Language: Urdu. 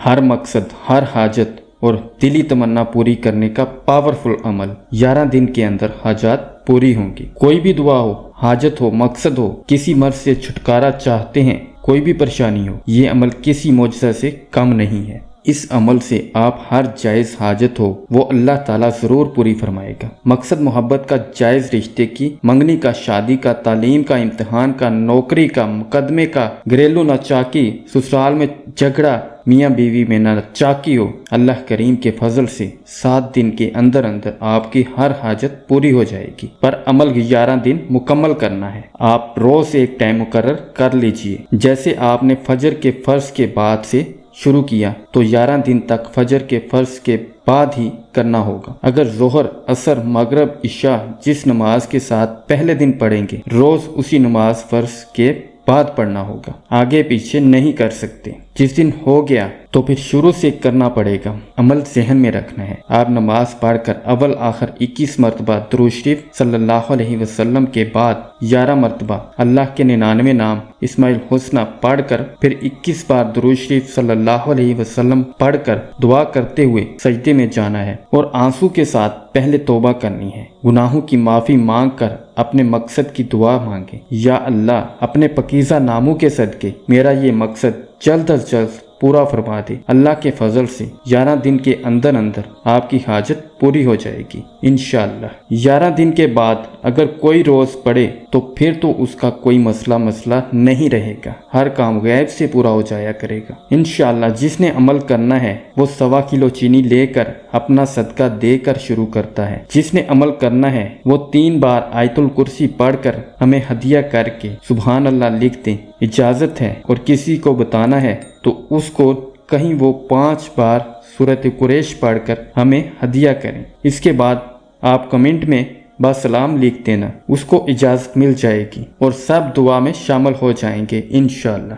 ہر مقصد، ہر حاجت اور دلی تمنا پوری کرنے کا پاورفل عمل 11 دن کے اندر حاجات پوری ہوں گی۔ کوئی بھی دعا ہو، حاجت ہو، مقصد ہو، کسی مرض سے چھٹکارا چاہتے ہیں، کوئی بھی پریشانی ہو، یہ عمل کسی معجزہ سے کم نہیں ہے۔ اس عمل سے آپ ہر جائز حاجت ہو وہ اللہ تعالیٰ ضرور پوری فرمائے گا۔ مقصد محبت کا، جائز رشتے کی، منگنی کا، شادی کا، تعلیم کا، امتحان کا، نوکری کا، مقدمے کا، گھریلو ناچاکی، سسرال میں جھگڑا، میاں بیوی میں ناچاکی ہو، اللہ کریم کے فضل سے 7 دن کے اندر اندر آپ کی ہر حاجت پوری ہو جائے گی۔ پر عمل 11 دن مکمل کرنا ہے۔ آپ روز ایک ٹائم مقرر کر لیجئے۔ جیسے آپ نے فجر کے فرض کے بعد سے شروع کیا تو 11 دن تک فجر کے فرض کے بعد ہی کرنا ہوگا۔ اگر ظہر، عصر، مغرب، عشاء جس نماز کے ساتھ پہلے دن پڑھیں گے، روز اسی نماز فرض کے بعد پڑھنا ہوگا، آگے پیچھے نہیں کر سکتے۔ جس دن ہو گیا تو پھر شروع سے کرنا پڑے گا۔ عمل ذہن میں رکھنا ہے۔ آپ نماز پڑھ کر اول آخر 21 مرتبہ درود شریف صلی اللہ علیہ وسلم کے بعد 11 مرتبہ اللہ کے 99 نام اسماء الحسنی پڑھ کر پھر 21 بار درود شریف صلی اللہ علیہ وسلم پڑھ کر دعا کرتے ہوئے سجدے میں جانا ہے اور آنسو کے ساتھ پہلے توبہ کرنی ہے۔ گناہوں کی معافی مانگ کر اپنے مقصد کی دعا مانگے۔ یا اللہ، اپنے پاکیزہ ناموں کے صدقے میرا یہ مقصد جلد از جلد پورا فرما دے۔ اللہ کے فضل سے 11 دن کے اندر اندر آپ کی حاجت پوری ہو جائے گی انشاءاللہ۔ 11 دن کے بعد اگر کوئی روز پڑے تو پھر تو اس کا کوئی مسئلہ نہیں رہے گا، ہر کام غیب سے پورا ہو جایا کرے گا انشاءاللہ۔ جس نے عمل کرنا ہے وہ 1.25 کلو چینی لے کر اپنا صدقہ دے کر شروع کرتا ہے۔ جس نے عمل کرنا ہے وہ 3 بار آیت الکرسی پڑھ کر ہمیں ہدیہ کر کے سبحان اللہ لکھ دیں۔ اجازت ہے اور کسی کو بتانا ہے تو اس کو کہیں وہ 5 بار سورۃ قریش پڑھ کر ہمیں ہدیہ کریں۔ اس کے بعد آپ کمنٹ میں بسلام لکھ دینا، اس کو اجازت مل جائے گی اور سب دعا میں شامل ہو جائیں گے انشاءاللہ۔